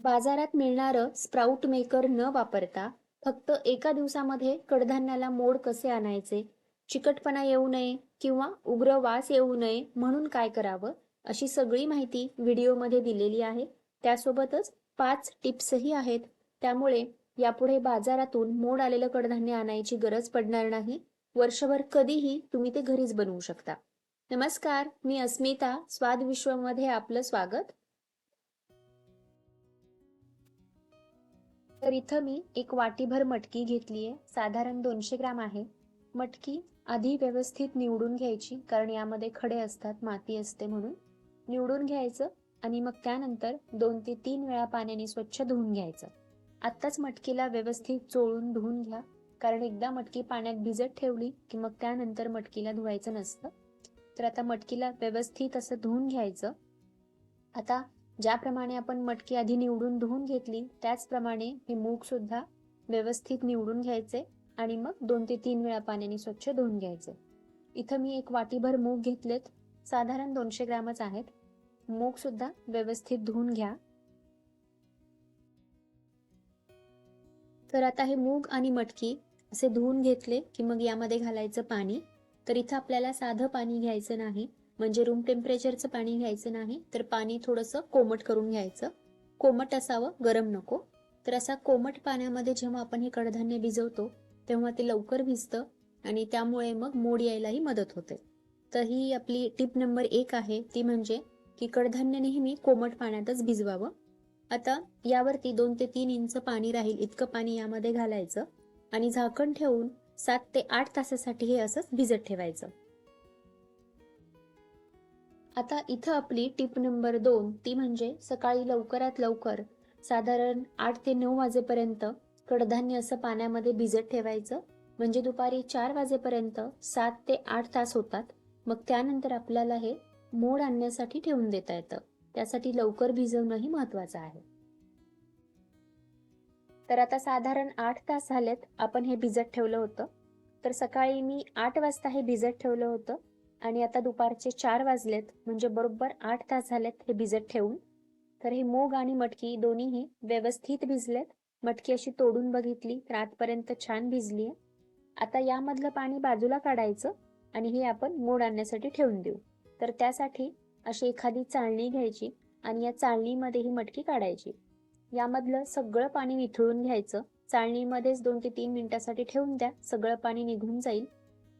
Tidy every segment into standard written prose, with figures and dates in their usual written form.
बाजारात मिळणारं sprout maker न वापरता फक्त एका दिवसामध्ये कडधान्याला मोड कसे आणायचे, चिकटपणा येऊ नये किंवा उग्र वास येऊ नये म्हणून काय करावं, अशी सगळी माहिती व्हिडिओमध्ये दिलेली आहे. त्यासोबतच 5 टिप्सही आहेत. त्यामुळे यापुढे बाजारातून मोड आलेलं कडधान्य आणायची गरज पडणार नाही. वर्षभर कधीही तुम्ही ते घरीच बनवू शकता. नमस्कार, मी अस्मिता. स्वाद विश्वमध्ये आपलं स्वागत. तर इथं मी एक वाटीभर मटकी घेतली आहे. साधारण 200 ग्राम आहे. मटकी आधी व्यवस्थित निवडून घ्यायची, कारण यामध्ये खडे असतात, माती असते म्हणून. निवडून घ्यायचं आणि मग त्यानंतर 2 ते 3 वेळा पाण्याने स्वच्छ धुवून घ्यायचं. आत्ताच मटकीला व्यवस्थित चोळून धुवून घ्या, कारण एकदा मटकी पाण्यात भिजत ठेवली की मग त्यानंतर मटकीला धुवायचं नसतं. तर आता मटकीला व्यवस्थित असं धुवून घ्यायचं. आता ज्याप्रमाणे आपण मटकी आधी निवडून धुवून घेतली, त्याचप्रमाणे हे मूग सुद्धा व्यवस्थित निवडून घ्यायचे आणि मग 2 ते 3 वेळा पाण्याने स्वच्छ धुवून घ्यायचे. इथं मी एक वाटीभर मूग घेतलेत. साधारण 200 ग्रामच आहेत. मूग सुद्धा व्यवस्थित धुवून घ्या. तर आता हे मूग आणि मटकी असे धुवून घेतले की मग यामध्ये घालायचं पाणी. तर इथं आपल्याला साधं पाणी घ्यायचं नाही, म्हणजे रूम टेम्परेचरचं पाणी घ्यायचं नाही, तर पाणी थोडंसं कोमट करून घ्यायचं. कोमट असावं, गरम नको. तर असा कोमट पाण्यामध्ये जेव्हा आपण हे कडधान्य भिजवतो तेव्हा ते लवकर भिजतं आणि त्यामुळे मग मोड यायलाही मदत होते. तर ही आपली टिप नंबर 1 आहे, ती म्हणजे की कडधान्य नेहमी कोमट पाण्यातच भिजवावं. आता यावरती 2 ते 3 इंच पाणी राहील इतकं पाणी यामध्ये घालायचं आणि झाकण ठेवून 7 ते 8 तासासाठी हे असंच भिजत ठेवायचं. आता इथं आपली टिप नंबर 2, ती म्हणजे सकाळी लवकरात लवकर साधारण 8 ते 9 वाजेपर्यंत कडधान्य असं पाण्यामध्ये भिजत ठेवायचं. म्हणजे दुपारी 4 वाजेपर्यंत 7 ते 8 तास होतात. मग त्यानंतर आपल्याला हे मोड आणण्यासाठी ठेवून देता येतं. त्यासाठी लवकर भिजवणंही महत्वाचं आहे. तर आता साधारण 8 तास झालेत आपण हे भिजत ठेवलं होतं. तर सकाळी मी 8 वाजता हे भिजत ठेवलं होतं आणि आता दुपारचे 4 वाजलेत, म्हणजे बरोबर 8 तास झालेत हे भिजत ठेवून. तर हे मूग आणि मटकी दोन्हीही व्यवस्थित भिजलेत. मटकी अशी तोडून बघितली तर आतपर्यंत छान भिजली आहे. आता यामधलं पाणी बाजूला काढायचं आणि हे आपण मोड आणण्यासाठी ठेवून देऊ. तर त्यासाठी अशी एखादी चाळणी घ्यायची आणि या चाळणीमध्ये ही मटकी काढायची. यामधलं सगळं पाणी निथळून घ्यायचं. चाळणीमध्येच 2 ते 3 मिनिटासाठी ठेवून द्या, सगळं पाणी निघून जाईल.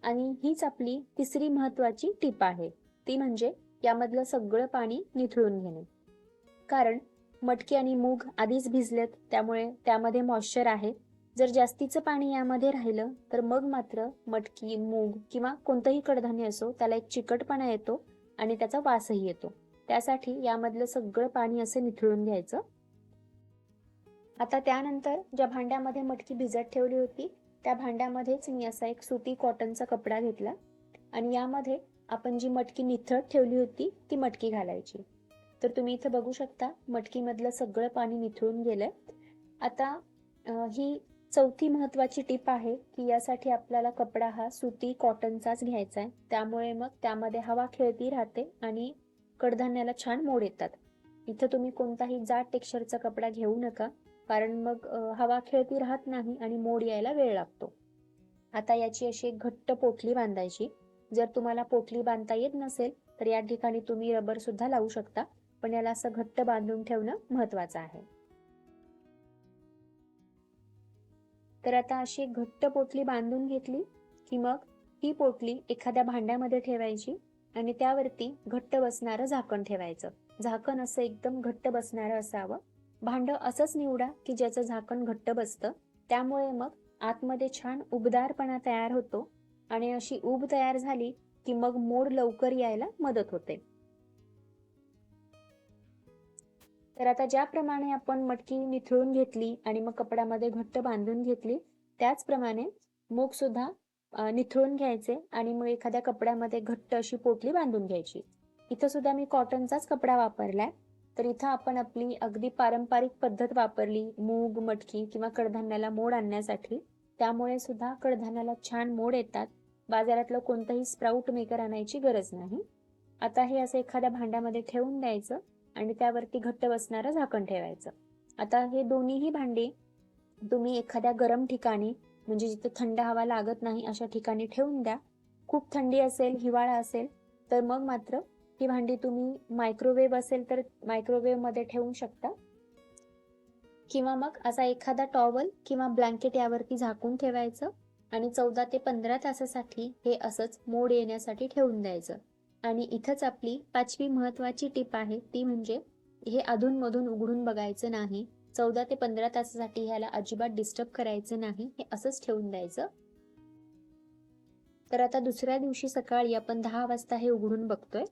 आणि हीच आपली तिसरी महत्वाची टीप आहे, ती म्हणजे यामधलं सगळं पाणी निथळून घेणे. कारण मटकी आणि मूग आधीच भिजलेत, त्यामुळे त्यामध्ये मॉइश्चर आहे. जर जास्तीचं पाणी यामध्ये राहिलं तर मग मात्र मटकी, मूग किंवा कोणतंही कडधान्य असो त्याला एक चिकटपणा येतो आणि त्याचा वासही येतो. त्यासाठी यामधलं सगळं पाणी असं निथळून घ्यायचं. आता त्यानंतर ज्या भांड्यामध्ये मटकी भिजत ठेवली होती त्या भांड्यामध्येच मी असा एक सुती कॉटनचा कपडा घेतला आणि यामध्ये आपण जी मटकी निथळत ठेवली होती ती मटकी घालायची. तर तुम्ही इथं बघू शकता मटकीमधलं सगळं पाणी निथळून गेलंय. आता ही चौथी महत्वाची टीप आहे की यासाठी आपल्याला कपडा हा सुती कॉटनचाच घ्यायचा आहे. त्यामुळे मग त्यामध्ये हवा खेळती राहते आणि कडधान्याला छान मोड येतात. इथं तुम्ही कोणताही जाड टेक्स्चरचा कपडा घेऊ नका, कारण मग हवा खेळती राहत नाही आणि मोड यायला वेळ लागतो. आता याची अशी एक घट्ट पोटली बांधायची. जर तुम्हाला पोटली बांधता येत नसेल तर या ठिकाणी तुम्ही रबर सुद्धा लावू शकता, पण याला असं घट्ट बांधून ठेवणं महत्वाचं आहे. तर आता अशी एक घट्ट पोटली बांधून घेतली की मग ही पोटली एखाद्या भांड्यामध्ये ठेवायची आणि त्यावरती घट्ट बसणारं झाकण ठेवायचं. झाकण असं एकदम घट्ट बसणारं असावं. भांडं असंच निवडा की ज्याचं झाकण घट्ट बसतं. त्यामुळे मग आतमध्ये छान उबदारपणा तयार होतो आणि अशी उब तयार झाली की मग मोड लवकर यायला मदत होते. तर आता ज्याप्रमाणे आपण मटकी निथळून घेतली आणि मग कपड्यामध्ये घट्ट बांधून घेतली, त्याचप्रमाणे मूग सुद्धा निथळून घ्यायचे आणि मग एखाद्या कपड्यामध्ये घट्ट अशी पोटली बांधून घ्यायची. इथं सुद्धा मी कॉटनचाच कपडा वापरलाय. तर इथं आपण आपली अगदी पारंपरिक पद्धत वापरली मूग, मटकी किंवा कडधान्याला मोड आणण्यासाठी. त्यामुळे सुद्धा कडधान्याला छान मोड येतात. बाजारातलं कोणतंही स्प्राउट मेकर आणायची गरज नाही. आता हे असं एखाद्या भांड्यामध्ये ठेवून द्यायचं आणि त्यावरती घट्ट बसणारं झाकण ठेवायचं. आता हे दोन्हीही भांडी तुम्ही एखाद्या गरम ठिकाणी, म्हणजे जिथे थंड हवा लागत नाही अशा ठिकाणी ठेवून द्या. खूप थंडी असेल, हिवाळा असेल तर मग मात्र ही भांडी तुम्ही मायक्रोवेव्ह असेल तर मायक्रोवेव्हमध्ये ठेवू शकता, किंवा मग असा एखादा टॉवल किंवा ब्लँकेट यावरती झाकून ठेवायचं आणि 14 ते 15 तासासाठी हे असंच मोड येण्यासाठी ठेवून द्यायचं. आणि इथंच आपली 5वी महत्त्वाची टिप आहे, ती म्हणजे हे अधूनमधून उघडून बघायचं नाही. 14 ते 15 तासासाठी ह्याला अजिबात डिस्टर्ब करायचं नाही, हे असंच ठेवून द्यायचं. तर आता दुसऱ्या दिवशी सकाळी आपण 10 वाजता हे उघडून बघतोय.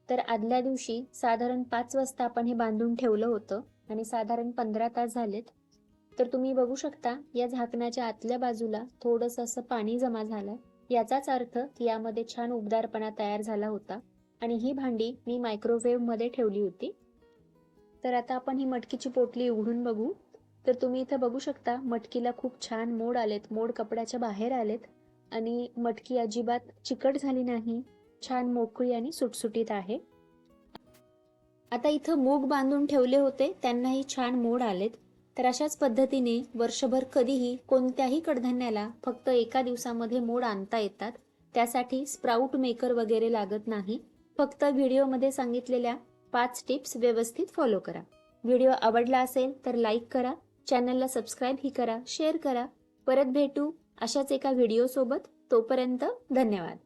तर आदल्या दिवशी साधारण 5 वाजता आपण हे बांधून ठेवलं होतं आणि साधारण 15 तास झालेत. तर तुम्ही बघू शकता या झाकणाच्या आतल्या बाजूला थोडंसं असं पाणी जमा झालंय. याचाच अर्थ की यामध्ये छान उबदारपणा तयार झाला होता आणि ही भांडी मी मायक्रोवेव्हमध्ये ठेवली होती. तर आता आपण ही मटकीची पोटली उघडून बघू. तर तुम्ही इथं बघू शकता मटकीला खूप छान मोड आलेत, मोड कपड्याच्या बाहेर आलेत आणि मटकी अजिबात चिकट झाली नाही, छान मोकळी आणि सुटसुटीत आहे. आता इथं मूग बांधून ठेवले होते, त्यांनाही छान मोड आलेत. तर अशाच पद्धतीने वर्षभर कधीही कोणत्याही कडधान्याला फक्त एका दिवसामध्ये मोड आणता येतात. त्यासाठी स्प्राऊट मेकर वगैरे लागत नाही. फक्त व्हिडिओमध्ये सांगितलेल्या 5 टिप्स व्यवस्थित फॉलो करा. व्हिडिओ आवडला असेल तर लाईक करा, चॅनलला सबस्क्राईब ही करा, शेअर करा. परत भेटू अशाच एका व्हिडिओसोबत. तोपर्यंत धन्यवाद.